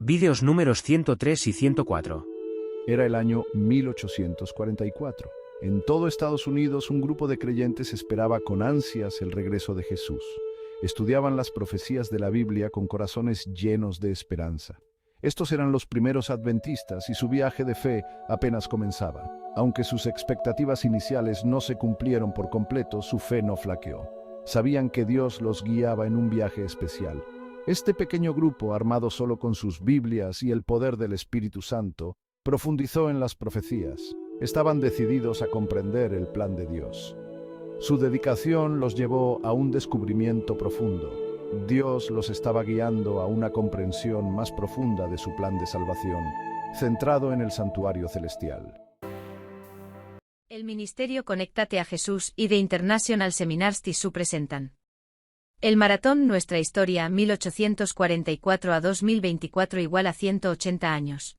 Vídeos números 103 y 104. Era el año 1844. En todo Estados Unidos, un grupo de creyentes esperaba con ansias el regreso de Jesús. Estudiaban las profecías de la Biblia con corazones llenos de esperanza. Estos eran los primeros adventistas y su viaje de fe apenas comenzaba. Aunque sus expectativas iniciales no se cumplieron por completo, su fe no flaqueó. Sabían que Dios los guiaba en un viaje especial. Este pequeño grupo, armado solo con sus Biblias y el poder del Espíritu Santo, profundizó en las profecías. Estaban decididos a comprender el plan de Dios. Su dedicación los llevó a un descubrimiento profundo. Dios los estaba guiando a una comprensión más profunda de su plan de salvación, centrado en el santuario celestial. El Ministerio Conéctate a Jesús y The International Seminars TSU presentan el maratón Nuestra Historia 1844 a 2024 igual a 180 años.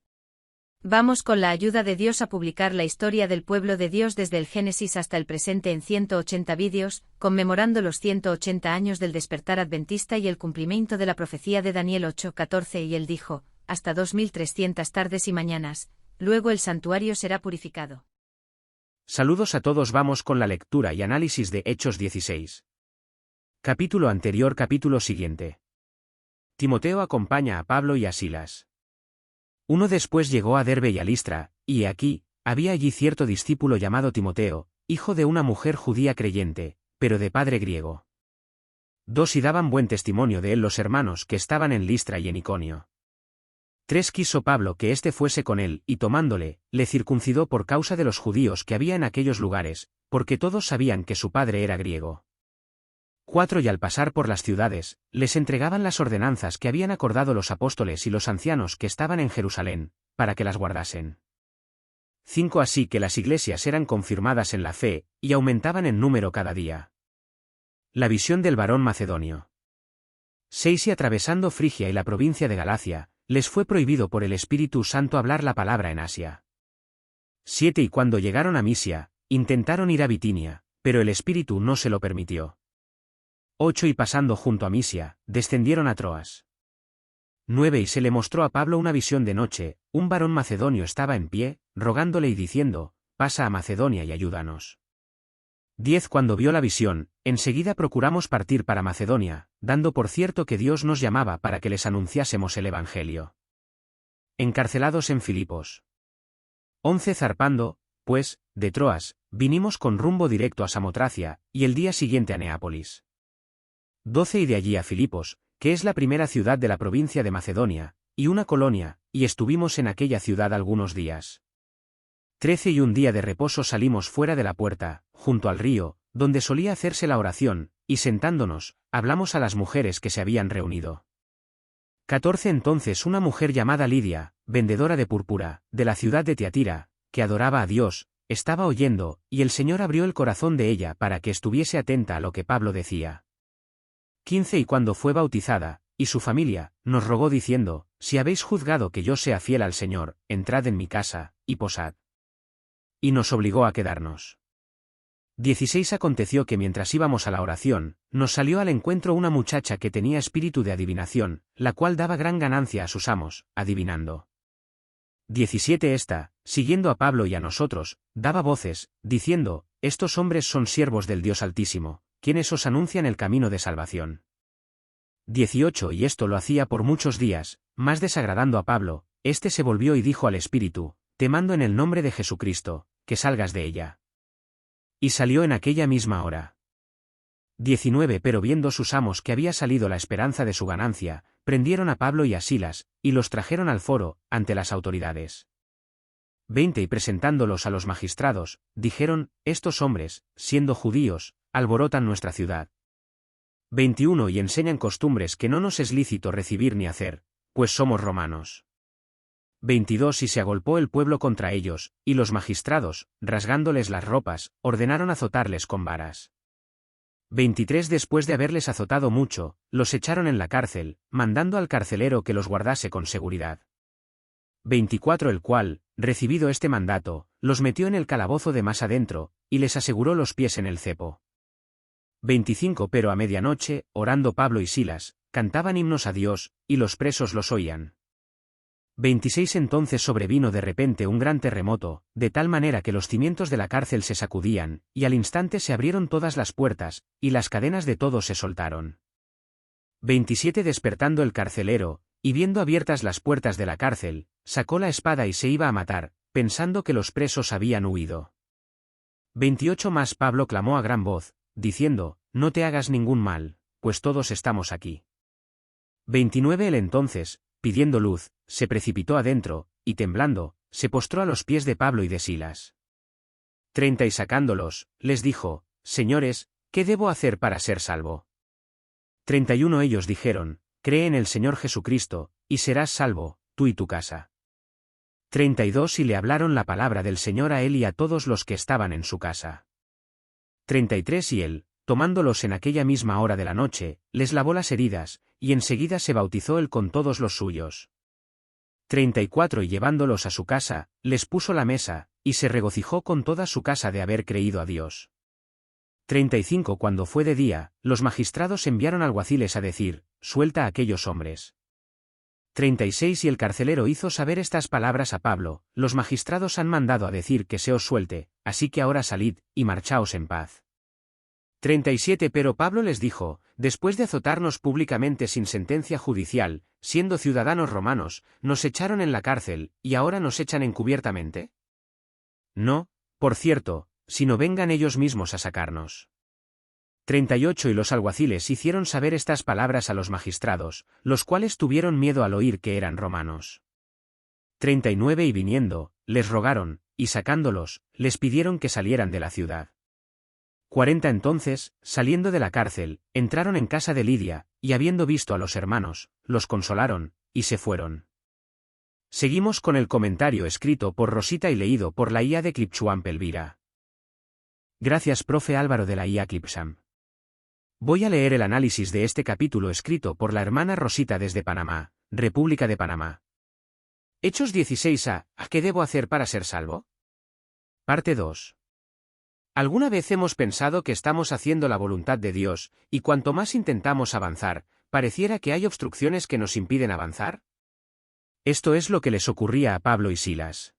Vamos con la ayuda de Dios a publicar la historia del pueblo de Dios desde el Génesis hasta el presente en 180 vídeos, conmemorando los 180 años del despertar adventista y el cumplimiento de la profecía de Daniel 8:14 y él dijo, hasta 2300 tardes y mañanas, luego el santuario será purificado. Saludos a todos, vamos con la lectura y análisis de Hechos 16. Capítulo anterior, capítulo siguiente. Timoteo acompaña a Pablo y a Silas. Uno después llegó a Derbe y a Listra, y aquí, había allí cierto discípulo llamado Timoteo, hijo de una mujer judía creyente, pero de padre griego. Dos y daban buen testimonio de él los hermanos que estaban en Listra y en Iconio. Tres quiso Pablo que éste fuese con él, y tomándole, le circuncidó por causa de los judíos que había en aquellos lugares, porque todos sabían que su padre era griego. Cuatro y al pasar por las ciudades, les entregaban las ordenanzas que habían acordado los apóstoles y los ancianos que estaban en Jerusalén, para que las guardasen. Cinco así que las iglesias eran confirmadas en la fe, y aumentaban en número cada día. La visión del varón macedonio. 6 y atravesando Frigia y la provincia de Galacia, les fue prohibido por el Espíritu Santo hablar la palabra en Asia. 7 y cuando llegaron a Misia, intentaron ir a Bitinia, pero el Espíritu no se lo permitió. 8 y pasando junto a Misia, descendieron a Troas. 9 y se le mostró a Pablo una visión de noche, un varón macedonio estaba en pie, rogándole y diciendo, pasa a Macedonia y ayúdanos. 10 cuando vio la visión, enseguida procuramos partir para Macedonia, dando por cierto que Dios nos llamaba para que les anunciásemos el Evangelio. Encarcelados en Filipos. 11 zarpando, pues, de Troas, vinimos con rumbo directo a Samotracia, y el día siguiente a Neápolis. 12 y de allí a Filipos, que es la primera ciudad de la provincia de Macedonia, y una colonia, y estuvimos en aquella ciudad algunos días. 13 y un día de reposo salimos fuera de la puerta, junto al río, donde solía hacerse la oración, y sentándonos, hablamos a las mujeres que se habían reunido. 14 entonces una mujer llamada Lidia, vendedora de púrpura, de la ciudad de Tiatira, que adoraba a Dios, estaba oyendo, y el Señor abrió el corazón de ella para que estuviese atenta a lo que Pablo decía. 15 y cuando fue bautizada, y su familia, nos rogó diciendo, si habéis juzgado que yo sea fiel al Señor, entrad en mi casa, y posad. Y nos obligó a quedarnos. 16 aconteció que mientras íbamos a la oración, nos salió al encuentro una muchacha que tenía espíritu de adivinación, la cual daba gran ganancia a sus amos, adivinando. 17 esta, siguiendo a Pablo y a nosotros, daba voces, diciendo, estos hombres son siervos del Dios Altísimo, quienes os anuncian el camino de salvación. 18 y esto lo hacía por muchos días, más desagradando a Pablo, éste se volvió y dijo al espíritu, te mando en el nombre de Jesucristo, que salgas de ella. Y salió en aquella misma hora. 19 pero viendo sus amos que había salido la esperanza de su ganancia, prendieron a Pablo y a Silas, y los trajeron al foro, ante las autoridades. 20 y presentándolos a los magistrados, dijeron, estos hombres, siendo judíos, alborotan nuestra ciudad. 21 y enseñan costumbres que no nos es lícito recibir ni hacer, pues somos romanos. 22 y se agolpó el pueblo contra ellos, y los magistrados, rasgándoles las ropas, ordenaron azotarles con varas. 23 después de haberles azotado mucho, los echaron en la cárcel, mandando al carcelero que los guardase con seguridad. 24 el cual, recibido este mandato, los metió en el calabozo de más adentro, y les aseguró los pies en el cepo. 25 pero a medianoche, orando Pablo y Silas, cantaban himnos a Dios, y los presos los oían. 26 Entonces sobrevino de repente un gran terremoto, de tal manera que los cimientos de la cárcel se sacudían, y al instante se abrieron todas las puertas, y las cadenas de todos se soltaron. 27 Despertando el carcelero, y viendo abiertas las puertas de la cárcel, sacó la espada y se iba a matar, pensando que los presos habían huido. 28 Mas Pablo clamó a gran voz, diciendo, no te hagas ningún mal, pues todos estamos aquí. 29 Él entonces, pidiendo luz, se precipitó adentro, y temblando, se postró a los pies de Pablo y de Silas. 30 Y sacándolos, les dijo, Señores, ¿qué debo hacer para ser salvo? 31 Ellos dijeron, cree en el Señor Jesucristo, y serás salvo, tú y tu casa. 32 Y le hablaron la palabra del Señor a él y a todos los que estaban en su casa. 33 Y él, tomándolos en aquella misma hora de la noche, les lavó las heridas, y enseguida se bautizó él con todos los suyos. 34 Y llevándolos a su casa, les puso la mesa, y se regocijó con toda su casa de haber creído a Dios. 35 Cuando fue de día, los magistrados enviaron alguaciles a decir, suelta a aquellos hombres. 36 Y el carcelero hizo saber estas palabras a Pablo, los magistrados han mandado a decir que se os suelte, así que ahora salid, y marchaos en paz. 37 Pero Pablo les dijo, después de azotarnos públicamente sin sentencia judicial, siendo ciudadanos romanos, ¿nos echaron en la cárcel, y ahora nos echan encubiertamente? No, por cierto, sino vengan ellos mismos a sacarnos. 38 Y los alguaciles hicieron saber estas palabras a los magistrados, los cuales tuvieron miedo al oír que eran romanos. 39 Y viniendo, les rogaron, y sacándolos, les pidieron que salieran de la ciudad. 40 Entonces, saliendo de la cárcel, entraron en casa de Lidia, y habiendo visto a los hermanos, los consolaron, y se fueron. Seguimos con el comentario escrito por Rosita y leído por la IA de Clipshuam Pelvira. Gracias profe Álvaro de la IA Clipsam. Voy a leer el análisis de este capítulo escrito por la hermana Rosita desde Panamá, República de Panamá. Hechos 16 ¿A qué debo hacer para ser salvo? Parte 2. ¿Alguna vez hemos pensado que estamos haciendo la voluntad de Dios, y cuanto más intentamos avanzar, pareciera que hay obstrucciones que nos impiden avanzar? Esto es lo que les ocurría a Pablo y Silas.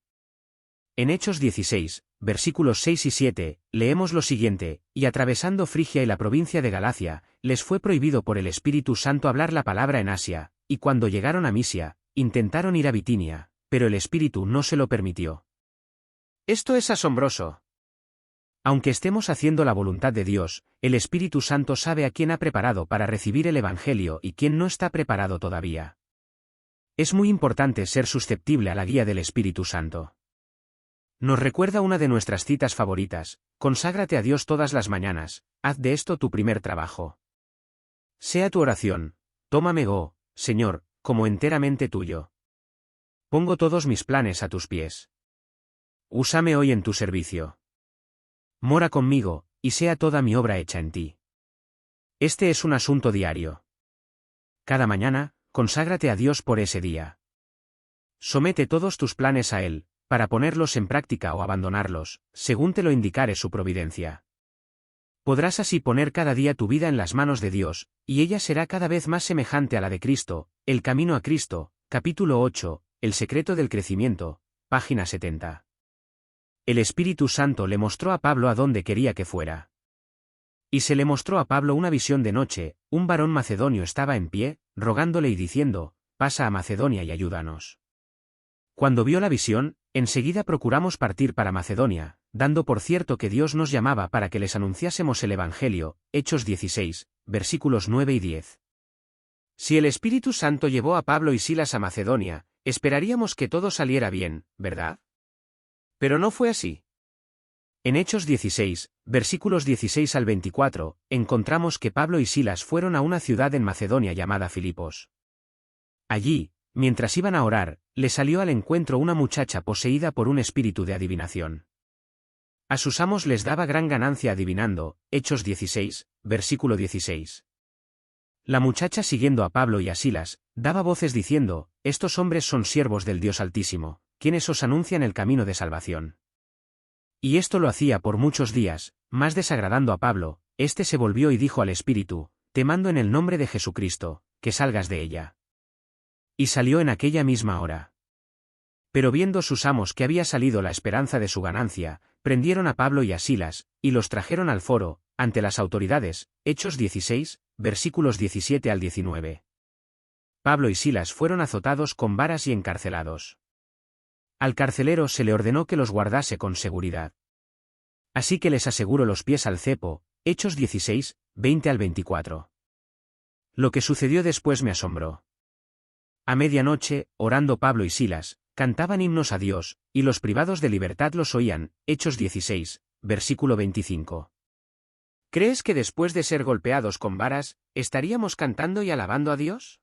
En Hechos 16, versículos 6 y 7, leemos lo siguiente, y atravesando Frigia y la provincia de Galacia, les fue prohibido por el Espíritu Santo hablar la palabra en Asia, y cuando llegaron a Misia, intentaron ir a Bitinia, pero el Espíritu no se lo permitió. Esto es asombroso. Aunque estemos haciendo la voluntad de Dios, el Espíritu Santo sabe a quién ha preparado para recibir el Evangelio y quién no está preparado todavía. Es muy importante ser susceptible a la guía del Espíritu Santo. Nos recuerda una de nuestras citas favoritas, conságrate a Dios todas las mañanas, haz de esto tu primer trabajo. Sea tu oración, tómame, oh, Señor, como enteramente tuyo. Pongo todos mis planes a tus pies. Úsame hoy en tu servicio. Mora conmigo, y sea toda mi obra hecha en ti. Este es un asunto diario. Cada mañana, conságrate a Dios por ese día. Somete todos tus planes a Él, para ponerlos en práctica o abandonarlos, según te lo indicare su providencia. Podrás así poner cada día tu vida en las manos de Dios, y ella será cada vez más semejante a la de Cristo. El camino a Cristo, capítulo 8, El secreto del crecimiento, página 70. El Espíritu Santo le mostró a Pablo a dónde quería que fuera. Y se le mostró a Pablo una visión de noche, un varón macedonio estaba en pie, rogándole y diciendo, pasa a Macedonia y ayúdanos. Cuando vio la visión, enseguida procuramos partir para Macedonia, dando por cierto que Dios nos llamaba para que les anunciásemos el Evangelio. Hechos 16, versículos 9 y 10. Si el Espíritu Santo llevó a Pablo y Silas a Macedonia, esperaríamos que todo saliera bien, ¿verdad? Pero no fue así. En Hechos 16, versículos 16 al 24, encontramos que Pablo y Silas fueron a una ciudad en Macedonia llamada Filipos. Allí, mientras iban a orar, le salió al encuentro una muchacha poseída por un espíritu de adivinación. A sus amos les daba gran ganancia adivinando. Hechos 16, versículo 16. La muchacha, siguiendo a Pablo y a Silas, daba voces diciendo, estos hombres son siervos del Dios Altísimo, quienes os anuncian el camino de salvación. Y esto lo hacía por muchos días, más desagradando a Pablo. Este se volvió y dijo al espíritu, te mando en el nombre de Jesucristo, que salgas de ella. Y salió en aquella misma hora. Pero viendo sus amos que había salido la esperanza de su ganancia, prendieron a Pablo y a Silas, y los trajeron al foro, ante las autoridades. Hechos 16, versículos 17 al 19. Pablo y Silas fueron azotados con varas y encarcelados. Al carcelero se le ordenó que los guardase con seguridad. Así que les aseguró los pies al cepo. Hechos 16, 20 al 24. Lo que sucedió después me asombró. A medianoche, orando Pablo y Silas, cantaban himnos a Dios, y los privados de libertad los oían. Hechos 16, versículo 25. ¿Crees que después de ser golpeados con varas, estaríamos cantando y alabando a Dios?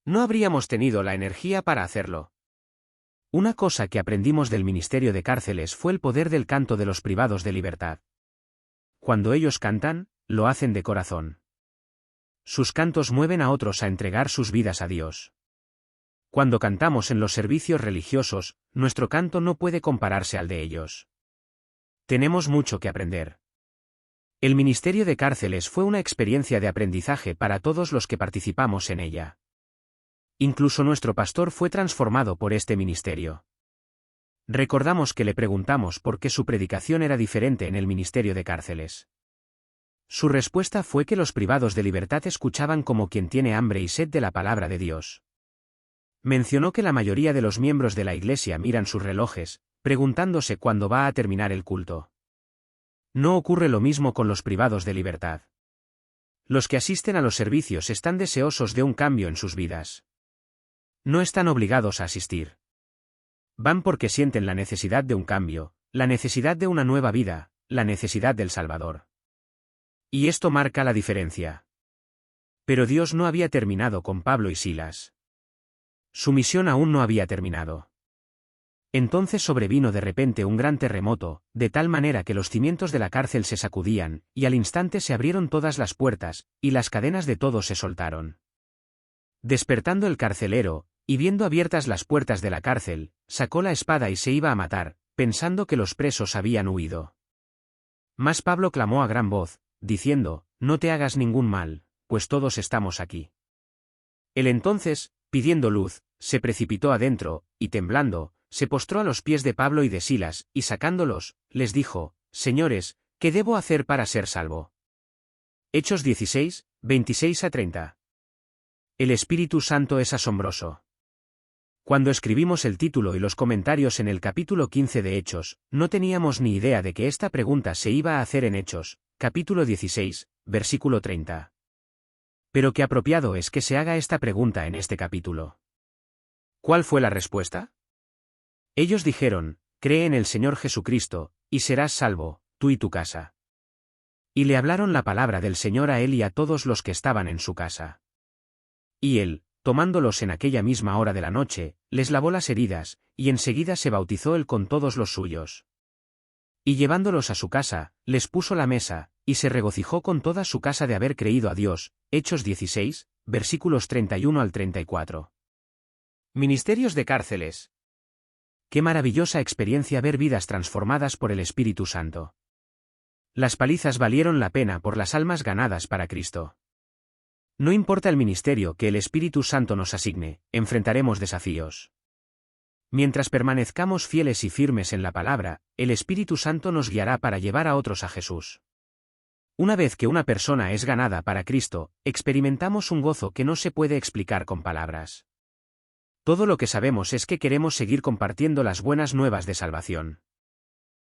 No habríamos tenido la energía para hacerlo. Una cosa que aprendimos del ministerio de cárceles fue el poder del canto de los privados de libertad. Cuando ellos cantan, lo hacen de corazón. Sus cantos mueven a otros a entregar sus vidas a Dios. Cuando cantamos en los servicios religiosos, nuestro canto no puede compararse al de ellos. Tenemos mucho que aprender. El ministerio de cárceles fue una experiencia de aprendizaje para todos los que participamos en ella. Incluso nuestro pastor fue transformado por este ministerio. Recordamos que le preguntamos por qué su predicación era diferente en el ministerio de cárceles. Su respuesta fue que los privados de libertad escuchaban como quien tiene hambre y sed de la palabra de Dios. Mencionó que la mayoría de los miembros de la iglesia miran sus relojes, preguntándose cuándo va a terminar el culto. No ocurre lo mismo con los privados de libertad. Los que asisten a los servicios están deseosos de un cambio en sus vidas. No están obligados a asistir. Van porque sienten la necesidad de un cambio, la necesidad de una nueva vida, la necesidad del Salvador. Y esto marca la diferencia. Pero Dios no había terminado con Pablo y Silas. Su misión aún no había terminado. Entonces sobrevino de repente un gran terremoto, de tal manera que los cimientos de la cárcel se sacudían, y al instante se abrieron todas las puertas, y las cadenas de todos se soltaron. Despertando el carcelero, y viendo abiertas las puertas de la cárcel, sacó la espada y se iba a matar, pensando que los presos habían huido. Mas Pablo clamó a gran voz, diciendo, «No te hagas ningún mal, pues todos estamos aquí». Él entonces, pidiendo luz, se precipitó adentro, y temblando, se postró a los pies de Pablo y de Silas, y sacándolos, les dijo, «Señores, ¿qué debo hacer para ser salvo?» Hechos 16, 26 a 30. El Espíritu Santo es asombroso. Cuando escribimos el título y los comentarios en el capítulo 15 de Hechos, no teníamos ni idea de que esta pregunta se iba a hacer en Hechos, capítulo 16, versículo 30. Pero qué apropiado es que se haga esta pregunta en este capítulo. ¿Cuál fue la respuesta? Ellos dijeron, «Cree en el Señor Jesucristo, y serás salvo, tú y tu casa». Y le hablaron la palabra del Señor a él y a todos los que estaban en su casa. Y él, tomándolos en aquella misma hora de la noche, les lavó las heridas, y enseguida se bautizó él con todos los suyos. Y llevándolos a su casa, les puso la mesa, y se regocijó con toda su casa de haber creído a Dios. Hechos 16, versículos 31 al 34. Ministerios de cárceles. Qué maravillosa experiencia ver vidas transformadas por el Espíritu Santo. Las palizas valieron la pena por las almas ganadas para Cristo. No importa el ministerio que el Espíritu Santo nos asigne, enfrentaremos desafíos. Mientras permanezcamos fieles y firmes en la palabra, el Espíritu Santo nos guiará para llevar a otros a Jesús. Una vez que una persona es ganada para Cristo, experimentamos un gozo que no se puede explicar con palabras. Todo lo que sabemos es que queremos seguir compartiendo las buenas nuevas de salvación.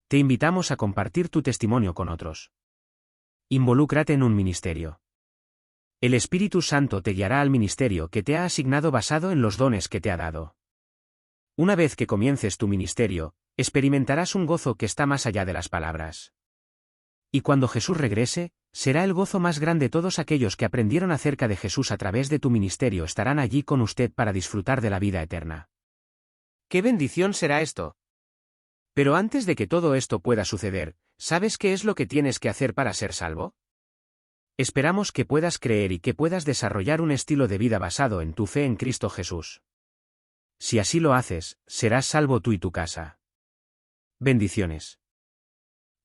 Te invitamos a compartir tu testimonio con otros. Involúcrate en un ministerio. El Espíritu Santo te guiará al ministerio que te ha asignado basado en los dones que te ha dado. Una vez que comiences tu ministerio, experimentarás un gozo que está más allá de las palabras. Y cuando Jesús regrese, será el gozo más grande. Todos aquellos que aprendieron acerca de Jesús a través de tu ministerio estarán allí con usted para disfrutar de la vida eterna. ¡Qué bendición será esto! Pero antes de que todo esto pueda suceder, ¿sabes qué es lo que tienes que hacer para ser salvo? Esperamos que puedas creer y que puedas desarrollar un estilo de vida basado en tu fe en Cristo Jesús. Si así lo haces, serás salvo tú y tu casa. Bendiciones.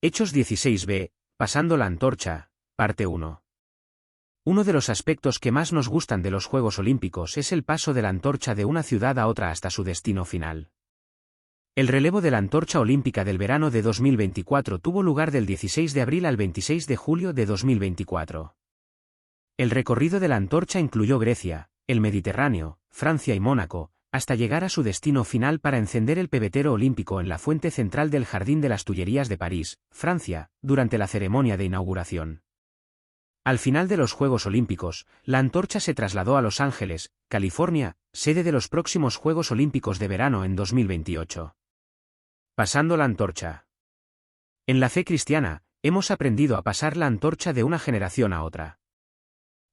Hechos 16b, pasando la antorcha, parte 1. Uno de los aspectos que más nos gustan de los Juegos Olímpicos es el paso de la antorcha de una ciudad a otra hasta su destino final. El relevo de la antorcha olímpica del verano de 2024 tuvo lugar del 16 de abril al 26 de julio de 2024. El recorrido de la antorcha incluyó Grecia, el Mediterráneo, Francia y Mónaco, hasta llegar a su destino final para encender el pebetero olímpico en la fuente central del Jardín de las Tullerías de París, Francia, durante la ceremonia de inauguración. Al final de los Juegos Olímpicos, la antorcha se trasladó a Los Ángeles, California, sede de los próximos Juegos Olímpicos de verano en 2028. Pasando la antorcha. En la fe cristiana, hemos aprendido a pasar la antorcha de una generación a otra.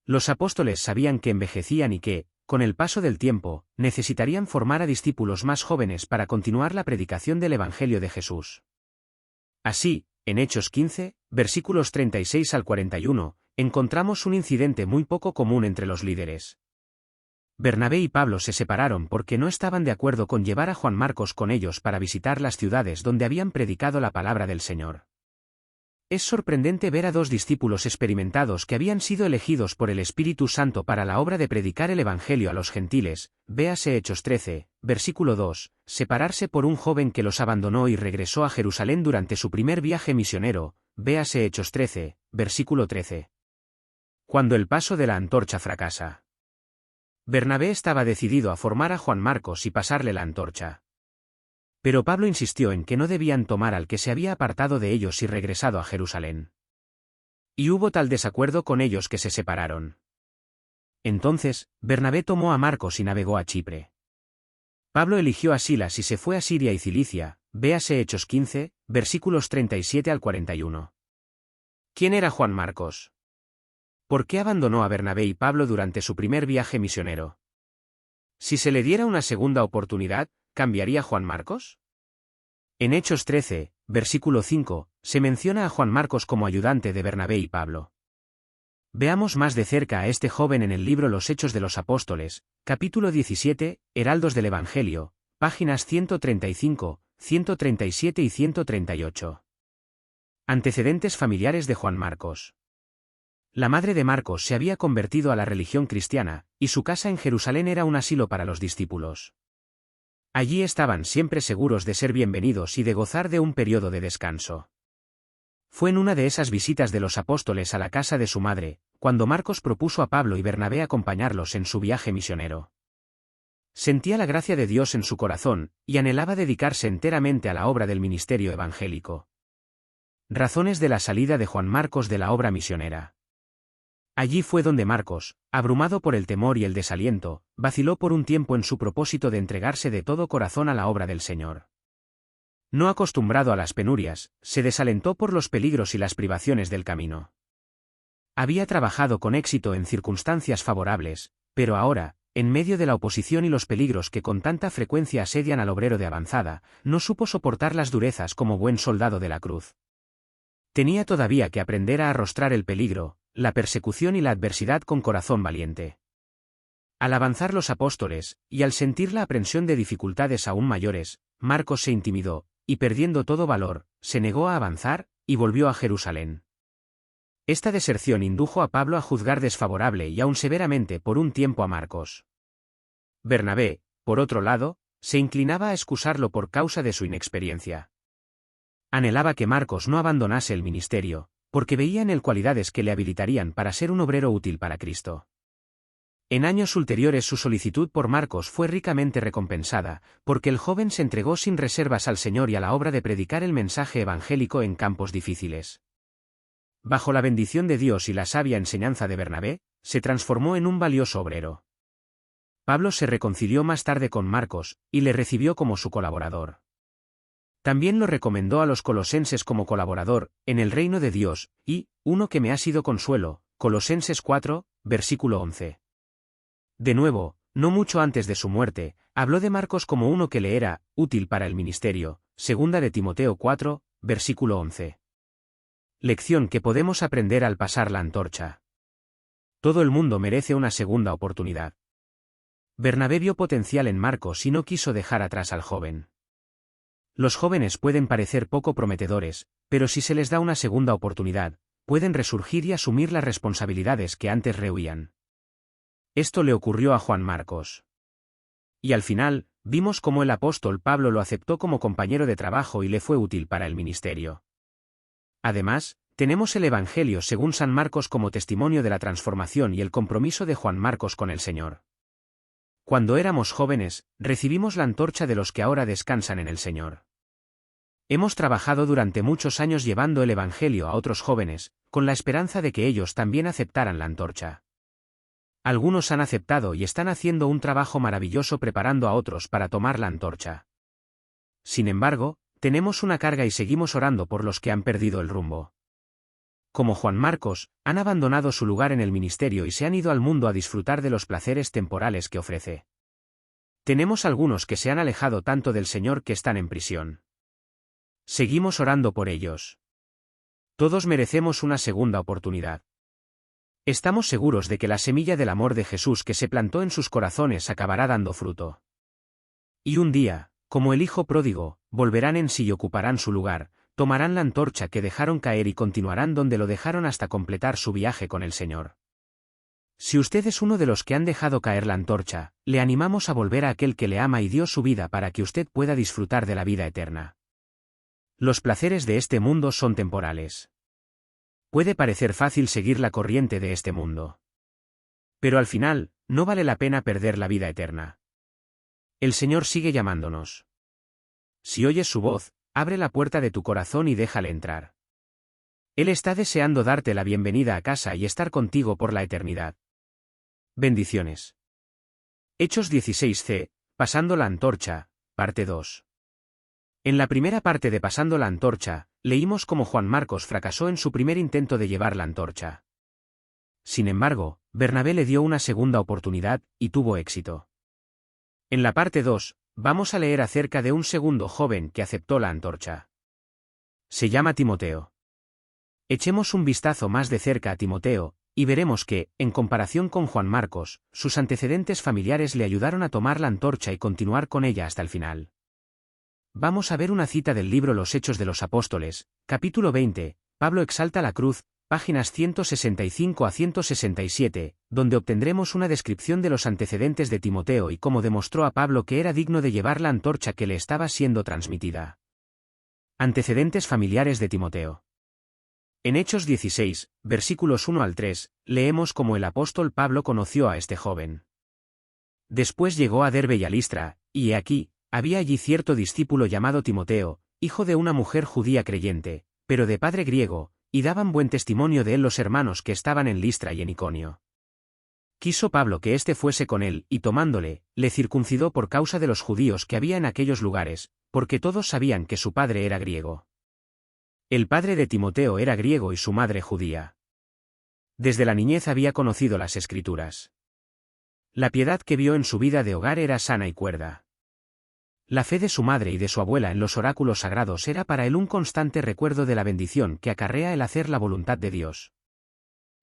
Los apóstoles sabían que envejecían y que, con el paso del tiempo, necesitarían formar a discípulos más jóvenes para continuar la predicación del Evangelio de Jesús. Así, en Hechos 15, versículos 36 al 41, encontramos un incidente muy poco común entre los líderes. Bernabé y Pablo se separaron porque no estaban de acuerdo con llevar a Juan Marcos con ellos para visitar las ciudades donde habían predicado la palabra del Señor. Es sorprendente ver a dos discípulos experimentados que habían sido elegidos por el Espíritu Santo para la obra de predicar el Evangelio a los gentiles, véase Hechos 13, versículo 2, separarse por un joven que los abandonó y regresó a Jerusalén durante su primer viaje misionero, véase Hechos 13, versículo 13. Cuando el paso de la antorcha fracasa. Bernabé estaba decidido a formar a Juan Marcos y pasarle la antorcha. Pero Pablo insistió en que no debían tomar al que se había apartado de ellos y regresado a Jerusalén. Y hubo tal desacuerdo con ellos que se separaron. Entonces, Bernabé tomó a Marcos y navegó a Chipre. Pablo eligió a Silas y se fue a Siria y Cilicia, véase Hechos 15, versículos 37 al 41. ¿Quién era Juan Marcos? ¿Por qué abandonó a Bernabé y Pablo durante su primer viaje misionero? Si se le diera una segunda oportunidad, ¿cambiaría Juan Marcos? En Hechos 13, versículo 5, se menciona a Juan Marcos como ayudante de Bernabé y Pablo. Veamos más de cerca a este joven en el libro Los Hechos de los Apóstoles, capítulo 17, Heraldos del Evangelio, páginas 135, 137 y 138. Antecedentes familiares de Juan Marcos. La madre de Marcos se había convertido a la religión cristiana, y su casa en Jerusalén era un asilo para los discípulos. Allí estaban siempre seguros de ser bienvenidos y de gozar de un periodo de descanso. Fue en una de esas visitas de los apóstoles a la casa de su madre, cuando Marcos propuso a Pablo y Bernabé acompañarlos en su viaje misionero. Sentía la gracia de Dios en su corazón, y anhelaba dedicarse enteramente a la obra del ministerio evangélico. Razones de la salida de Juan Marcos de la obra misionera. Allí fue donde Marcos, abrumado por el temor y el desaliento, vaciló por un tiempo en su propósito de entregarse de todo corazón a la obra del Señor. No acostumbrado a las penurias, se desalentó por los peligros y las privaciones del camino. Había trabajado con éxito en circunstancias favorables, pero ahora, en medio de la oposición y los peligros que con tanta frecuencia asedian al obrero de avanzada, no supo soportar las durezas como buen soldado de la cruz. Tenía todavía que aprender a arrostrar el peligro, la persecución y la adversidad con corazón valiente. Al avanzar los apóstoles, y al sentir la aprensión de dificultades aún mayores, Marcos se intimidó, y perdiendo todo valor, se negó a avanzar, y volvió a Jerusalén. Esta deserción indujo a Pablo a juzgar desfavorable y aún severamente por un tiempo a Marcos. Bernabé, por otro lado, se inclinaba a excusarlo por causa de su inexperiencia. Anhelaba que Marcos no abandonase el ministerio, porque veía en él cualidades que le habilitarían para ser un obrero útil para Cristo. En años ulteriores su solicitud por Marcos fue ricamente recompensada, porque el joven se entregó sin reservas al Señor y a la obra de predicar el mensaje evangélico en campos difíciles. Bajo la bendición de Dios y la sabia enseñanza de Bernabé, se transformó en un valioso obrero. Pablo se reconcilió más tarde con Marcos, y le recibió como su colaborador. También lo recomendó a los colosenses como colaborador, en el reino de Dios, y, uno que me ha sido consuelo, Colosenses 4, versículo 11. De nuevo, no mucho antes de su muerte, habló de Marcos como uno que le era útil para el ministerio, segunda de Timoteo 4, versículo 11. Lección que podemos aprender al pasar la antorcha. Todo el mundo merece una segunda oportunidad. Bernabé vio potencial en Marcos y no quiso dejar atrás al joven. Los jóvenes pueden parecer poco prometedores, pero si se les da una segunda oportunidad, pueden resurgir y asumir las responsabilidades que antes rehuían. Esto le ocurrió a Juan Marcos. Y al final, vimos cómo el apóstol Pablo lo aceptó como compañero de trabajo y le fue útil para el ministerio. Además, tenemos el Evangelio según San Marcos como testimonio de la transformación y el compromiso de Juan Marcos con el Señor. Cuando éramos jóvenes, recibimos la antorcha de los que ahora descansan en el Señor. Hemos trabajado durante muchos años llevando el Evangelio a otros jóvenes, con la esperanza de que ellos también aceptaran la antorcha. Algunos han aceptado y están haciendo un trabajo maravilloso preparando a otros para tomar la antorcha. Sin embargo, tenemos una carga y seguimos orando por los que han perdido el rumbo. Como Juan Marcos, han abandonado su lugar en el ministerio y se han ido al mundo a disfrutar de los placeres temporales que ofrece. Tenemos algunos que se han alejado tanto del Señor que están en prisión. Seguimos orando por ellos. Todos merecemos una segunda oportunidad. Estamos seguros de que la semilla del amor de Jesús que se plantó en sus corazones acabará dando fruto. Y un día, como el hijo pródigo, volverán en sí y ocuparán su lugar, tomarán la antorcha que dejaron caer y continuarán donde lo dejaron hasta completar su viaje con el Señor. Si usted es uno de los que han dejado caer la antorcha, le animamos a volver a aquel que le ama y dio su vida para que usted pueda disfrutar de la vida eterna. Los placeres de este mundo son temporales. Puede parecer fácil seguir la corriente de este mundo. Pero al final, no vale la pena perder la vida eterna. El Señor sigue llamándonos. Si oyes su voz, abre la puerta de tu corazón y déjale entrar. Él está deseando darte la bienvenida a casa y estar contigo por la eternidad. Bendiciones. Hechos 16c, Pasando la antorcha, parte 2. En la primera parte de Pasando la antorcha, leímos cómo Juan Marcos fracasó en su primer intento de llevar la antorcha. Sin embargo, Bernabé le dio una segunda oportunidad, y tuvo éxito. En la parte 2, vamos a leer acerca de un segundo joven que aceptó la antorcha. Se llama Timoteo. Echemos un vistazo más de cerca a Timoteo, y veremos que, en comparación con Juan Marcos, sus antecedentes familiares le ayudaron a tomar la antorcha y continuar con ella hasta el final. Vamos a ver una cita del libro Los Hechos de los Apóstoles, capítulo 20, Pablo exalta la cruz, páginas 165 a 167, donde obtendremos una descripción de los antecedentes de Timoteo y cómo demostró a Pablo que era digno de llevar la antorcha que le estaba siendo transmitida. Antecedentes familiares de Timoteo. En Hechos 16, versículos 1 al 3, leemos cómo el apóstol Pablo conoció a este joven. Después llegó a Derbe y a Listra, y he aquí, había allí cierto discípulo llamado Timoteo, hijo de una mujer judía creyente, pero de padre griego, y daban buen testimonio de él los hermanos que estaban en Listra y en Iconio. Quiso Pablo que éste fuese con él, y tomándole, le circuncidó por causa de los judíos que había en aquellos lugares, porque todos sabían que su padre era griego. El padre de Timoteo era griego y su madre judía. Desde la niñez había conocido las Escrituras. La piedad que vio en su vida de hogar era sana y cuerda. La fe de su madre y de su abuela en los oráculos sagrados era para él un constante recuerdo de la bendición que acarrea el hacer la voluntad de Dios.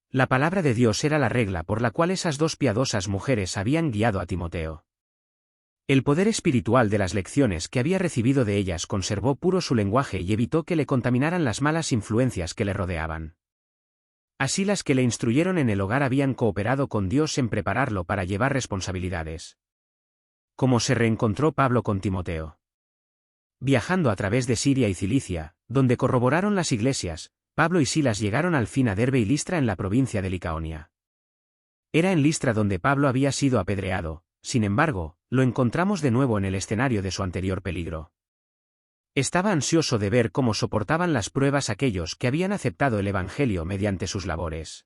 La palabra de Dios era la regla por la cual esas dos piadosas mujeres habían guiado a Timoteo. El poder espiritual de las lecciones que había recibido de ellas conservó puro su lenguaje y evitó que le contaminaran las malas influencias que le rodeaban. Así las que le instruyeron en el hogar habían cooperado con Dios en prepararlo para llevar responsabilidades. ¿Cómo se reencontró Pablo con Timoteo? Viajando a través de Siria y Cilicia, donde corroboraron las iglesias, Pablo y Silas llegaron al fin a Derbe y Listra en la provincia de Licaonia. Era en Listra donde Pablo había sido apedreado, sin embargo, lo encontramos de nuevo en el escenario de su anterior peligro. Estaba ansioso de ver cómo soportaban las pruebas aquellos que habían aceptado el Evangelio mediante sus labores.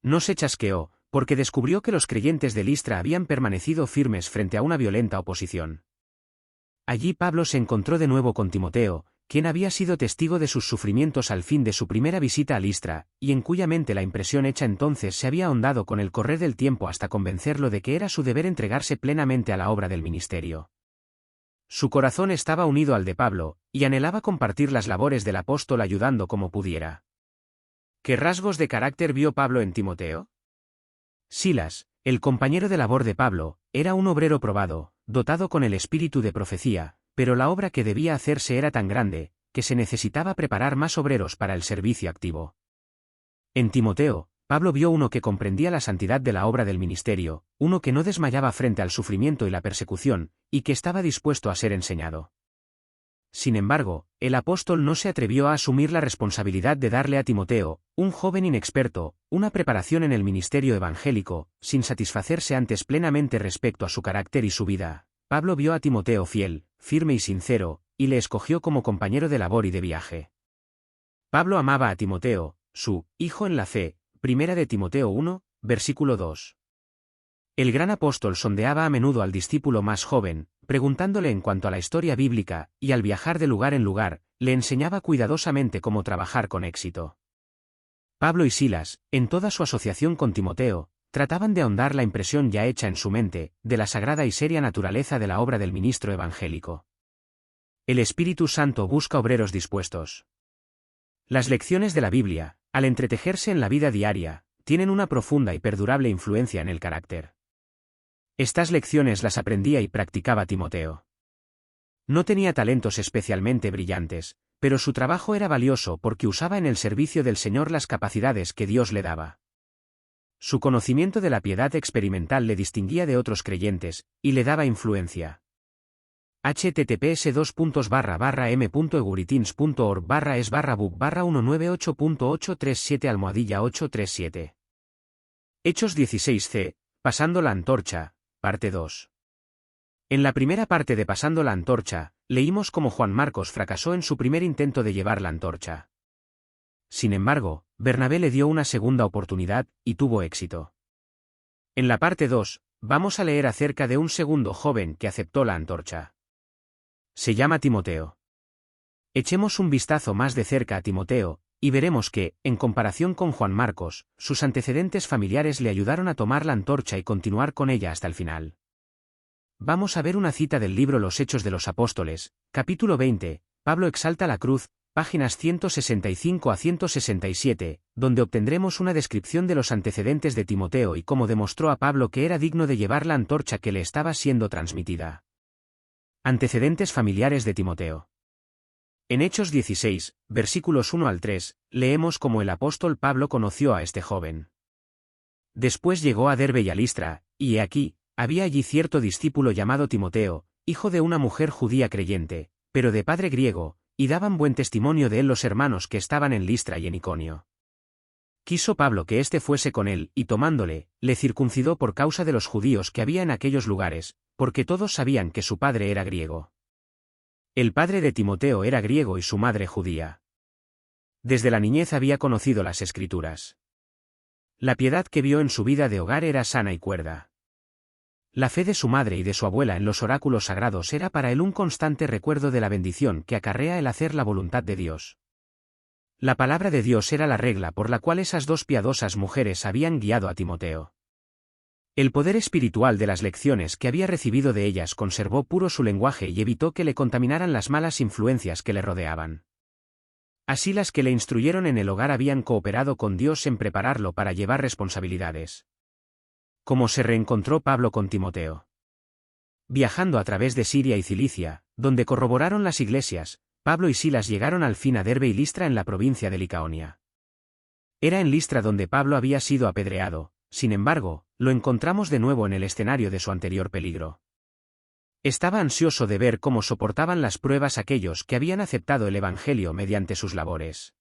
No se chasqueó, porque descubrió que los creyentes de Listra habían permanecido firmes frente a una violenta oposición. Allí Pablo se encontró de nuevo con Timoteo, quien había sido testigo de sus sufrimientos al fin de su primera visita a Listra, y en cuya mente la impresión hecha entonces se había ahondado con el correr del tiempo hasta convencerlo de que era su deber entregarse plenamente a la obra del ministerio. Su corazón estaba unido al de Pablo, y anhelaba compartir las labores del apóstol ayudando como pudiera. ¿Qué rasgos de carácter vio Pablo en Timoteo? Silas, el compañero de labor de Pablo, era un obrero probado, dotado con el espíritu de profecía, pero la obra que debía hacerse era tan grande, que se necesitaba preparar más obreros para el servicio activo. En Timoteo, Pablo vio uno que comprendía la santidad de la obra del ministerio, uno que no desmayaba frente al sufrimiento y la persecución, y que estaba dispuesto a ser enseñado. Sin embargo, el apóstol no se atrevió a asumir la responsabilidad de darle a Timoteo, un joven inexperto, una preparación en el ministerio evangélico, sin satisfacerse antes plenamente respecto a su carácter y su vida. Pablo vio a Timoteo fiel, firme y sincero, y le escogió como compañero de labor y de viaje. Pablo amaba a Timoteo, su hijo en la fe, 1 de Timoteo 1, versículo 2. El gran apóstol sondeaba a menudo al discípulo más joven, preguntándole en cuanto a la historia bíblica, y al viajar de lugar en lugar, le enseñaba cuidadosamente cómo trabajar con éxito. Pablo y Silas, en toda su asociación con Timoteo, trataban de ahondar la impresión ya hecha en su mente, de la sagrada y seria naturaleza de la obra del ministro evangélico. El Espíritu Santo busca obreros dispuestos. Las lecciones de la Biblia, al entretejerse en la vida diaria, tienen una profunda y perdurable influencia en el carácter. Estas lecciones las aprendía y practicaba Timoteo. No tenía talentos especialmente brillantes, pero su trabajo era valioso porque usaba en el servicio del Señor las capacidades que Dios le daba. Su conocimiento de la piedad experimental le distinguía de otros creyentes, y le daba influencia. https://m.eguriteans.org/es/book/198.837-837. Hechos 16c, Pasando la antorcha, parte 2. En la primera parte de Pasando la antorcha, leímos cómo Juan Marcos fracasó en su primer intento de llevar la antorcha. Sin embargo, Bernabé le dio una segunda oportunidad, y tuvo éxito. En la parte 2, vamos a leer acerca de un segundo joven que aceptó la antorcha. Se llama Timoteo. Echemos un vistazo más de cerca a Timoteo, y veremos que, en comparación con Juan Marcos, sus antecedentes familiares le ayudaron a tomar la antorcha y continuar con ella hasta el final. Vamos a ver una cita del libro Los Hechos de los Apóstoles, capítulo 20, Pablo exalta la cruz, páginas 165 a 167, donde obtendremos una descripción de los antecedentes de Timoteo y cómo demostró a Pablo que era digno de llevar la antorcha que le estaba siendo transmitida. Antecedentes familiares de Timoteo. En Hechos 16, versículos 1 al 3, leemos cómo el apóstol Pablo conoció a este joven. Después llegó a Derbe y a Listra, y he aquí, había allí cierto discípulo llamado Timoteo, hijo de una mujer judía creyente, pero de padre griego, y daban buen testimonio de él los hermanos que estaban en Listra y en Iconio. Quiso Pablo que éste fuese con él, y tomándole, le circuncidó por causa de los judíos que había en aquellos lugares, porque todos sabían que su padre era griego. El padre de Timoteo era griego y su madre judía. Desde la niñez había conocido las Escrituras. La piedad que vio en su vida de hogar era sana y cuerda. La fe de su madre y de su abuela en los oráculos sagrados era para él un constante recuerdo de la bendición que acarrea el hacer la voluntad de Dios. La palabra de Dios era la regla por la cual esas dos piadosas mujeres habían guiado a Timoteo. El poder espiritual de las lecciones que había recibido de ellas conservó puro su lenguaje y evitó que le contaminaran las malas influencias que le rodeaban. Así las que le instruyeron en el hogar habían cooperado con Dios en prepararlo para llevar responsabilidades. ¿Cómo se reencontró Pablo con Timoteo? Viajando a través de Siria y Cilicia, donde corroboraron las iglesias, Pablo y Silas llegaron al fin a Derbe y Listra en la provincia de Licaonia. Era en Listra donde Pablo había sido apedreado. Sin embargo, lo encontramos de nuevo en el escenario de su anterior peligro. Estaba ansioso de ver cómo soportaban las pruebas aquellos que habían aceptado el Evangelio mediante sus labores.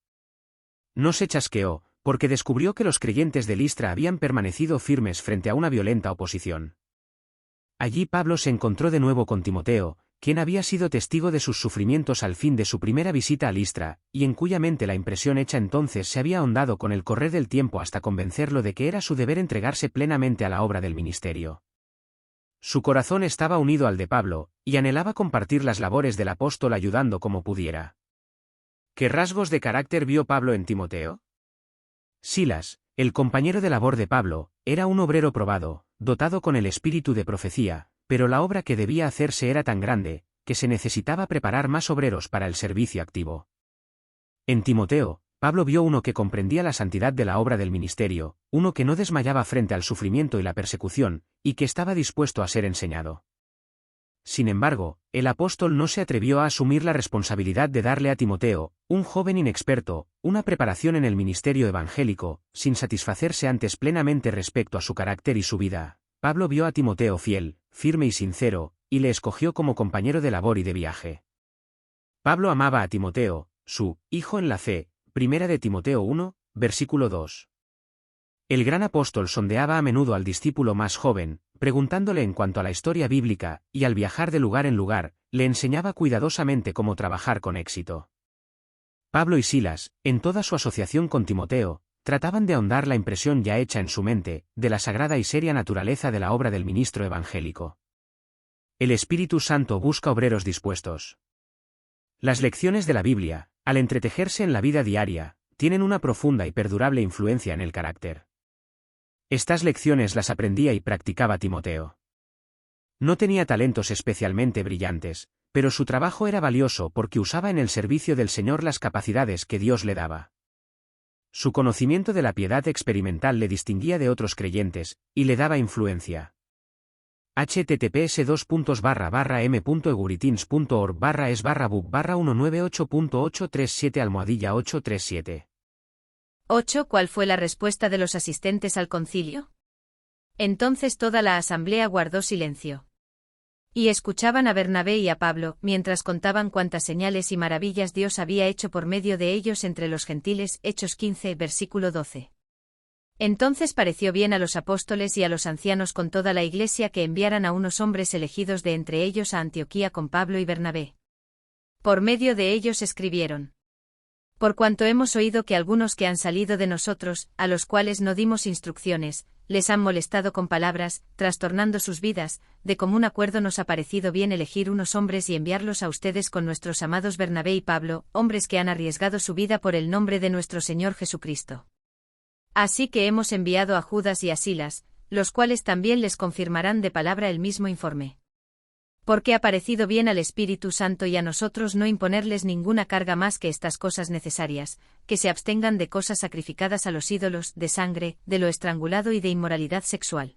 No se chasqueó, porque descubrió que los creyentes de Listra habían permanecido firmes frente a una violenta oposición. Allí Pablo se encontró de nuevo con Timoteo, quien había sido testigo de sus sufrimientos al fin de su primera visita a Listra, y en cuya mente la impresión hecha entonces se había ahondado con el correr del tiempo hasta convencerlo de que era su deber entregarse plenamente a la obra del ministerio. Su corazón estaba unido al de Pablo, y anhelaba compartir las labores del apóstol ayudando como pudiera. ¿Qué rasgos de carácter vio Pablo en Timoteo? Silas, el compañero de labor de Pablo, era un obrero probado, dotado con el espíritu de profecía, pero la obra que debía hacerse era tan grande, que se necesitaba preparar más obreros para el servicio activo. En Timoteo, Pablo vio uno que comprendía la santidad de la obra del ministerio, uno que no desmayaba frente al sufrimiento y la persecución, y que estaba dispuesto a ser enseñado. Sin embargo, el apóstol no se atrevió a asumir la responsabilidad de darle a Timoteo, un joven inexperto, una preparación en el ministerio evangélico, sin satisfacerse antes plenamente respecto a su carácter y su vida. Pablo vio a Timoteo fiel, firme y sincero, y le escogió como compañero de labor y de viaje. Pablo amaba a Timoteo, su hijo en la fe, 1 de Timoteo 1, versículo 2. El gran apóstol sondeaba a menudo al discípulo más joven, preguntándole en cuanto a la historia bíblica, y al viajar de lugar en lugar, le enseñaba cuidadosamente cómo trabajar con éxito. Pablo y Silas, en toda su asociación con Timoteo, trataban de ahondar la impresión ya hecha en su mente, de la sagrada y seria naturaleza de la obra del ministro evangélico. El Espíritu Santo busca obreros dispuestos. Las lecciones de la Biblia, al entretejerse en la vida diaria, tienen una profunda y perdurable influencia en el carácter. Estas lecciones las aprendía y practicaba Timoteo. No tenía talentos especialmente brillantes, pero su trabajo era valioso porque usaba en el servicio del Señor las capacidades que Dios le daba. Su conocimiento de la piedad experimental le distinguía de otros creyentes, y le daba influencia. https://m.eguriteans.org/es/bub/198.837-837 8. ¿Cuál fue la respuesta de los asistentes al concilio? Entonces toda la asamblea guardó silencio. Y escuchaban a Bernabé y a Pablo, mientras contaban cuántas señales y maravillas Dios había hecho por medio de ellos entre los gentiles. Hechos 15, versículo 12. Entonces pareció bien a los apóstoles y a los ancianos con toda la iglesia que enviaran a unos hombres elegidos de entre ellos a Antioquía con Pablo y Bernabé. Por medio de ellos escribieron: por cuanto hemos oído que algunos que han salido de nosotros, a los cuales no dimos instrucciones, les han molestado con palabras, trastornando sus vidas, de común acuerdo nos ha parecido bien elegir unos hombres y enviarlos a ustedes con nuestros amados Bernabé y Pablo, hombres que han arriesgado su vida por el nombre de nuestro Señor Jesucristo. Así que hemos enviado a Judas y a Silas, los cuales también les confirmarán de palabra el mismo informe. Porque ha parecido bien al Espíritu Santo y a nosotros no imponerles ninguna carga más que estas cosas necesarias, que se abstengan de cosas sacrificadas a los ídolos, de sangre, de lo estrangulado y de inmoralidad sexual.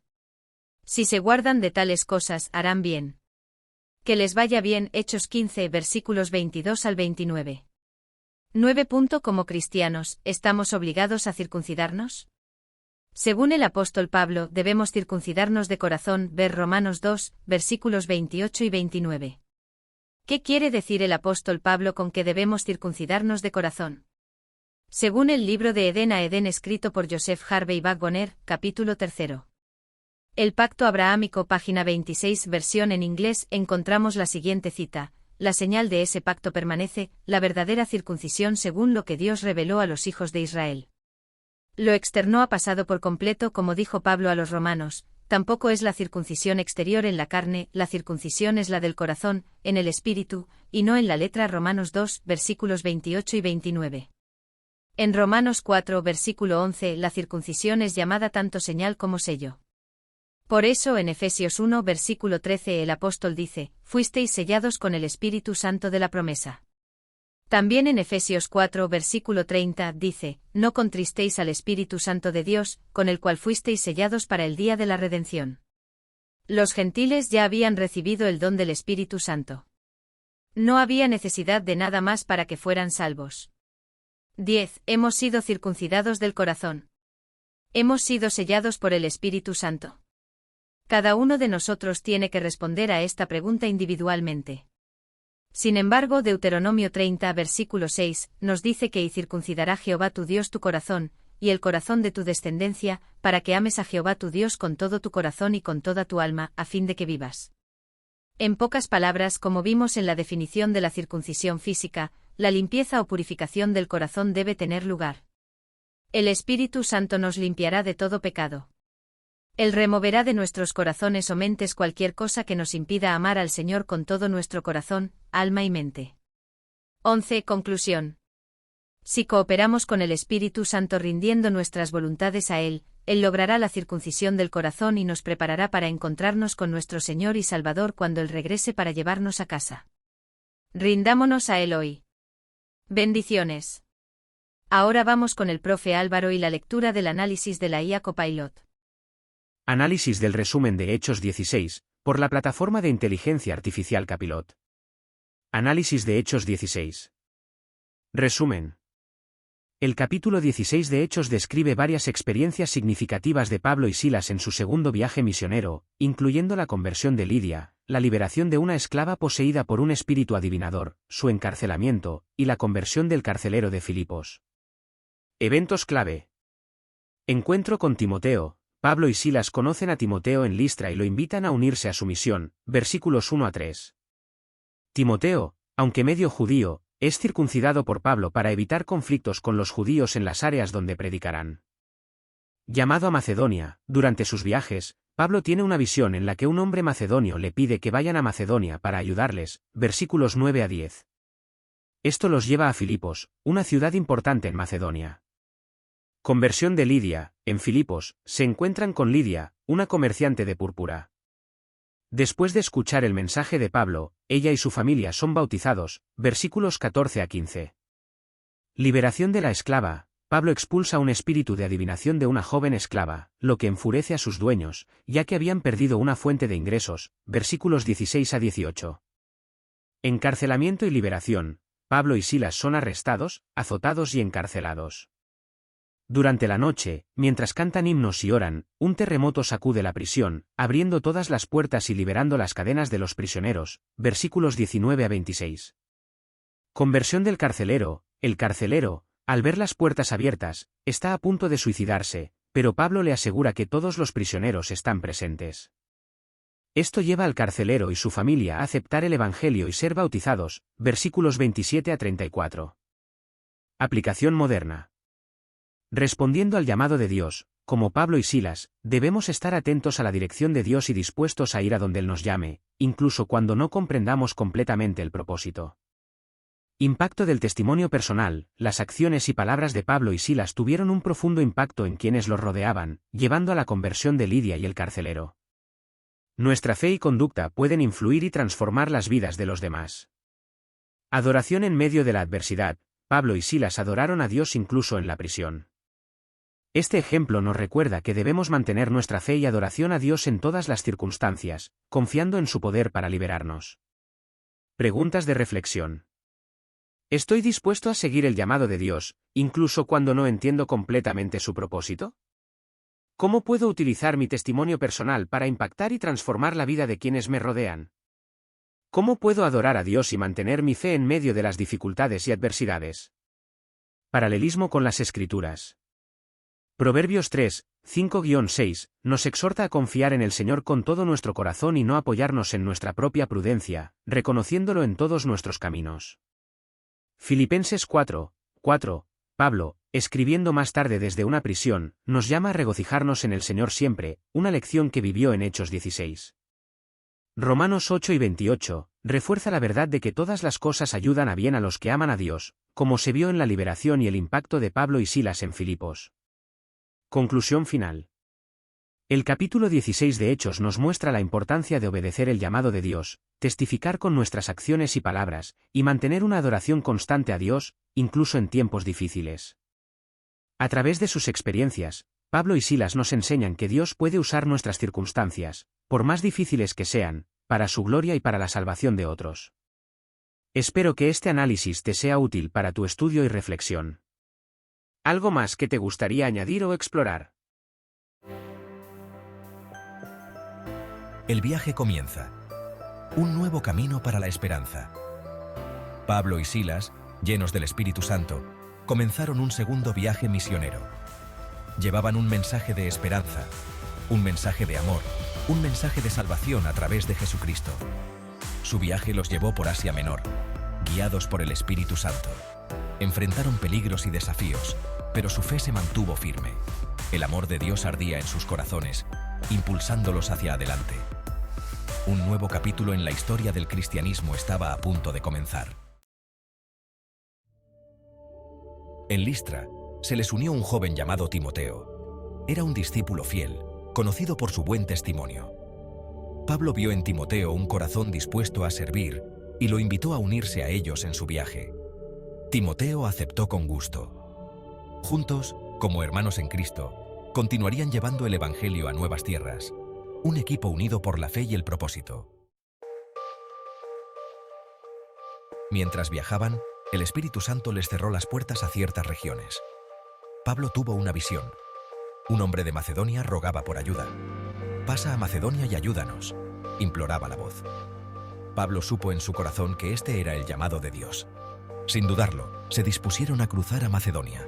Si se guardan de tales cosas, harán bien. Que les vaya bien. Hechos 15, versículos 22 al 29. 9. Como cristianos, ¿estamos obligados a circuncidarnos? Según el apóstol Pablo, debemos circuncidarnos de corazón, ver Romanos 2, versículos 28 y 29. ¿Qué quiere decir el apóstol Pablo con que debemos circuncidarnos de corazón? Según el libro de Edén a Edén escrito por Joseph Harvey Waggoner, capítulo 3. El pacto abrahámico, página 26, versión en inglés, encontramos la siguiente cita: la señal de ese pacto permanece, la verdadera circuncisión según lo que Dios reveló a los hijos de Israel. Lo externo ha pasado por completo, como dijo Pablo a los romanos, tampoco es la circuncisión exterior en la carne, la circuncisión es la del corazón, en el espíritu, y no en la letra. Romanos 2, versículos 28 y 29. En Romanos 4, versículo 11, la circuncisión es llamada tanto señal como sello. Por eso en Efesios 1, versículo 13 el apóstol dice: fuisteis sellados con el Espíritu Santo de la promesa. También en Efesios 4, versículo 30, dice: no contristéis al Espíritu Santo de Dios, con el cual fuisteis sellados para el día de la redención. Los gentiles ya habían recibido el don del Espíritu Santo. No había necesidad de nada más para que fueran salvos. 10. Hemos sido circuncidados del corazón. Hemos sido sellados por el Espíritu Santo. Cada uno de nosotros tiene que responder a esta pregunta individualmente. Sin embargo, Deuteronomio 30, versículo 6, nos dice que: y circuncidará Jehová tu Dios tu corazón, y el corazón de tu descendencia, para que ames a Jehová tu Dios con todo tu corazón y con toda tu alma, a fin de que vivas. En pocas palabras, como vimos en la definición de la circuncisión física, la limpieza o purificación del corazón debe tener lugar. El Espíritu Santo nos limpiará de todo pecado. Él removerá de nuestros corazones o mentes cualquier cosa que nos impida amar al Señor con todo nuestro corazón, alma y mente. 11. Conclusión. Si cooperamos con el Espíritu Santo rindiendo nuestras voluntades a Él, Él logrará la circuncisión del corazón y nos preparará para encontrarnos con nuestro Señor y Salvador cuando Él regrese para llevarnos a casa. Rindámonos a Él hoy. Bendiciones. Ahora vamos con el profe Álvaro y la lectura del análisis de la IA Copilot. Análisis del resumen de Hechos 16, por la plataforma de inteligencia artificial Capilot. Análisis de Hechos 16. Resumen. El capítulo 16 de Hechos describe varias experiencias significativas de Pablo y Silas en su segundo viaje misionero, incluyendo la conversión de Lidia, la liberación de una esclava poseída por un espíritu adivinador, su encarcelamiento, y la conversión del carcelero de Filipos. Eventos clave. Encuentro con Timoteo. Pablo y Silas conocen a Timoteo en Listra y lo invitan a unirse a su misión, versículos 1 a 3. Timoteo, aunque medio judío, es circuncidado por Pablo para evitar conflictos con los judíos en las áreas donde predicarán. Llamado a Macedonia, durante sus viajes, Pablo tiene una visión en la que un hombre macedonio le pide que vayan a Macedonia para ayudarles, versículos 9 a 10. Esto los lleva a Filipos, una ciudad importante en Macedonia. Conversión de Lidia. En Filipos, se encuentran con Lidia, una comerciante de púrpura. Después de escuchar el mensaje de Pablo, ella y su familia son bautizados, versículos 14 a 15. Liberación de la esclava. Pablo expulsa un espíritu de adivinación de una joven esclava, lo que enfurece a sus dueños, ya que habían perdido una fuente de ingresos, versículos 16 a 18. Encarcelamiento y liberación. Pablo y Silas son arrestados, azotados y encarcelados. Durante la noche, mientras cantan himnos y oran, un terremoto sacude la prisión, abriendo todas las puertas y liberando las cadenas de los prisioneros, versículos 19 a 26. Conversión del carcelero. El carcelero, al ver las puertas abiertas, está a punto de suicidarse, pero Pablo le asegura que todos los prisioneros están presentes. Esto lleva al carcelero y su familia a aceptar el Evangelio y ser bautizados, versículos 27 a 34. Aplicación moderna. Respondiendo al llamado de Dios, como Pablo y Silas, debemos estar atentos a la dirección de Dios y dispuestos a ir a donde Él nos llame, incluso cuando no comprendamos completamente el propósito. Impacto del testimonio personal. Las acciones y palabras de Pablo y Silas tuvieron un profundo impacto en quienes los rodeaban, llevando a la conversión de Lidia y el carcelero. Nuestra fe y conducta pueden influir y transformar las vidas de los demás. Adoración en medio de la adversidad. Pablo y Silas adoraron a Dios incluso en la prisión. Este ejemplo nos recuerda que debemos mantener nuestra fe y adoración a Dios en todas las circunstancias, confiando en su poder para liberarnos. Preguntas de reflexión. ¿Estoy dispuesto a seguir el llamado de Dios, incluso cuando no entiendo completamente su propósito? ¿Cómo puedo utilizar mi testimonio personal para impactar y transformar la vida de quienes me rodean? ¿Cómo puedo adorar a Dios y mantener mi fe en medio de las dificultades y adversidades? Paralelismo con las Escrituras. Proverbios 3, 5-6, nos exhorta a confiar en el Señor con todo nuestro corazón y no apoyarnos en nuestra propia prudencia, reconociéndolo en todos nuestros caminos. Filipenses 4, 4, Pablo, escribiendo más tarde desde una prisión, nos llama a regocijarnos en el Señor siempre, una lección que vivió en Hechos 16. Romanos 8 y 28, refuerza la verdad de que todas las cosas ayudan a bien a los que aman a Dios, como se vio en la liberación y el impacto de Pablo y Silas en Filipos. Conclusión final. El capítulo 16 de Hechos nos muestra la importancia de obedecer el llamado de Dios, testificar con nuestras acciones y palabras, y mantener una adoración constante a Dios, incluso en tiempos difíciles. A través de sus experiencias, Pablo y Silas nos enseñan que Dios puede usar nuestras circunstancias, por más difíciles que sean, para su gloria y para la salvación de otros. Espero que este análisis te sea útil para tu estudio y reflexión. ¿Algo más que te gustaría añadir o explorar? El viaje comienza. Un nuevo camino para la esperanza. Pablo y Silas, llenos del Espíritu Santo, comenzaron un segundo viaje misionero. Llevaban un mensaje de esperanza, un mensaje de amor, un mensaje de salvación a través de Jesucristo. Su viaje los llevó por Asia Menor, guiados por el Espíritu Santo. Enfrentaron peligros y desafíos, pero su fe se mantuvo firme. El amor de Dios ardía en sus corazones, impulsándolos hacia adelante. Un nuevo capítulo en la historia del cristianismo estaba a punto de comenzar. En Listra, se les unió un joven llamado Timoteo. Era un discípulo fiel, conocido por su buen testimonio. Pablo vio en Timoteo un corazón dispuesto a servir y lo invitó a unirse a ellos en su viaje. Timoteo aceptó con gusto. Juntos, como hermanos en Cristo, continuarían llevando el Evangelio a nuevas tierras, un equipo unido por la fe y el propósito. Mientras viajaban, el Espíritu Santo les cerró las puertas a ciertas regiones. Pablo tuvo una visión. Un hombre de Macedonia rogaba por ayuda. «Pasa a Macedonia y ayúdanos», imploraba la voz. Pablo supo en su corazón que este era el llamado de Dios. Sin dudarlo, se dispusieron a cruzar a Macedonia.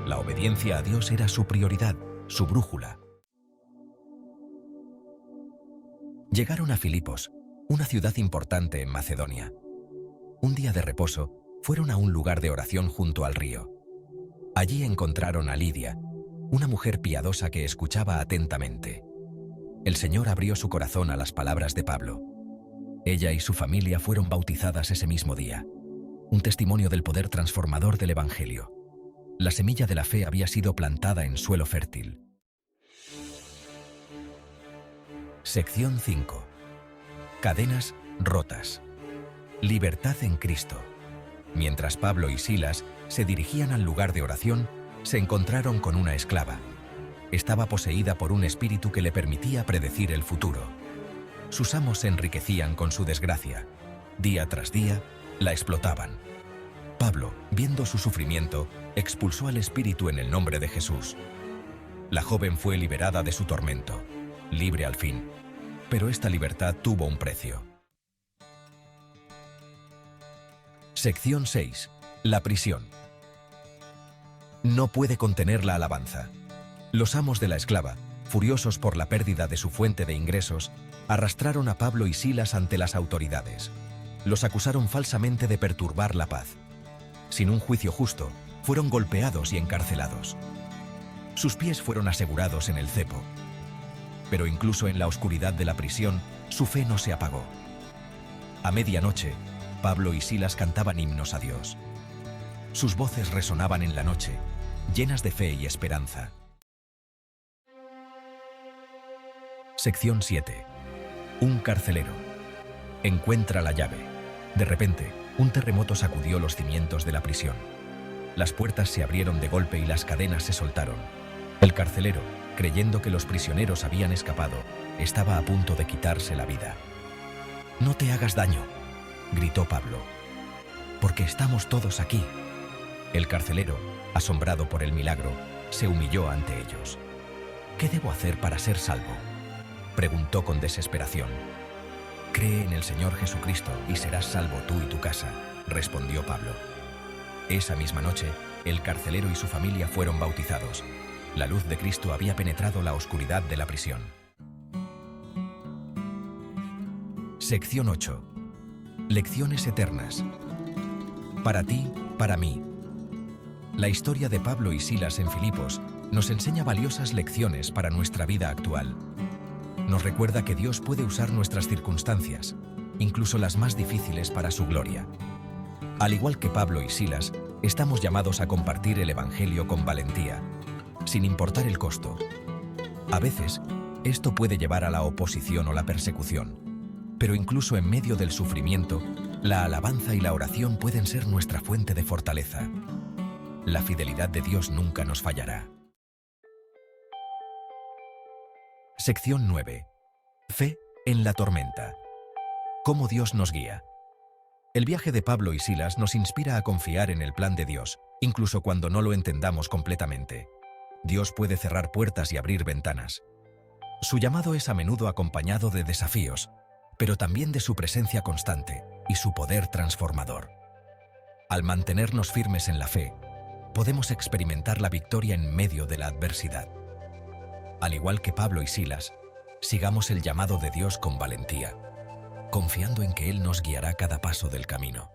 La obediencia a Dios era su prioridad, su brújula. Llegaron a Filipos, una ciudad importante en Macedonia. Un día de reposo, fueron a un lugar de oración junto al río. Allí encontraron a Lidia, una mujer piadosa que escuchaba atentamente. El Señor abrió su corazón a las palabras de Pablo. Ella y su familia fueron bautizadas ese mismo día. Un testimonio del poder transformador del Evangelio. La semilla de la fe había sido plantada en suelo fértil. Sección 5. Cadenas rotas. Libertad en Cristo. Mientras Pablo y Silas se dirigían al lugar de oración, se encontraron con una esclava. Estaba poseída por un espíritu que le permitía predecir el futuro. Sus amos se enriquecían con su desgracia. Día tras día, la explotaban. Pablo, viendo su sufrimiento, expulsó al espíritu en el nombre de Jesús. La joven fue liberada de su tormento, libre al fin. Pero esta libertad tuvo un precio. Sección 6. La prisión. No puede contener la alabanza. Los amos de la esclava, furiosos por la pérdida de su fuente de ingresos, arrastraron a Pablo y Silas ante las autoridades. Los acusaron falsamente de perturbar la paz. Sin un juicio justo, fueron golpeados y encarcelados. Sus pies fueron asegurados en el cepo. Pero incluso en la oscuridad de la prisión, su fe no se apagó. A medianoche, Pablo y Silas cantaban himnos a Dios. Sus voces resonaban en la noche, llenas de fe y esperanza. Sección 7. Un carcelero. Encuentra la llave. De repente, un terremoto sacudió los cimientos de la prisión. Las puertas se abrieron de golpe y las cadenas se soltaron. El carcelero, creyendo que los prisioneros habían escapado, estaba a punto de quitarse la vida. «No te hagas daño», gritó Pablo, «porque estamos todos aquí». El carcelero, asombrado por el milagro, se humilló ante ellos. «¿Qué debo hacer para ser salvo?», preguntó con desesperación. «Cree en el Señor Jesucristo y serás salvo tú y tu casa», respondió Pablo. Esa misma noche, el carcelero y su familia fueron bautizados. La luz de Cristo había penetrado la oscuridad de la prisión. Sección 8. Lecciones eternas. Para ti, para mí. La historia de Pablo y Silas en Filipos nos enseña valiosas lecciones para nuestra vida actual. Nos recuerda que Dios puede usar nuestras circunstancias, incluso las más difíciles, para su gloria. Al igual que Pablo y Silas, estamos llamados a compartir el Evangelio con valentía, sin importar el costo. A veces, esto puede llevar a la oposición o la persecución, pero incluso en medio del sufrimiento, la alabanza y la oración pueden ser nuestra fuente de fortaleza. La fidelidad de Dios nunca nos fallará. Sección 9. Fe en la tormenta. ¿Cómo Dios nos guía? El viaje de Pablo y Silas nos inspira a confiar en el plan de Dios, incluso cuando no lo entendamos completamente. Dios puede cerrar puertas y abrir ventanas. Su llamado es a menudo acompañado de desafíos, pero también de su presencia constante y su poder transformador. Al mantenernos firmes en la fe, podemos experimentar la victoria en medio de la adversidad. Al igual que Pablo y Silas, sigamos el llamado de Dios con valentía, confiando en que Él nos guiará cada paso del camino.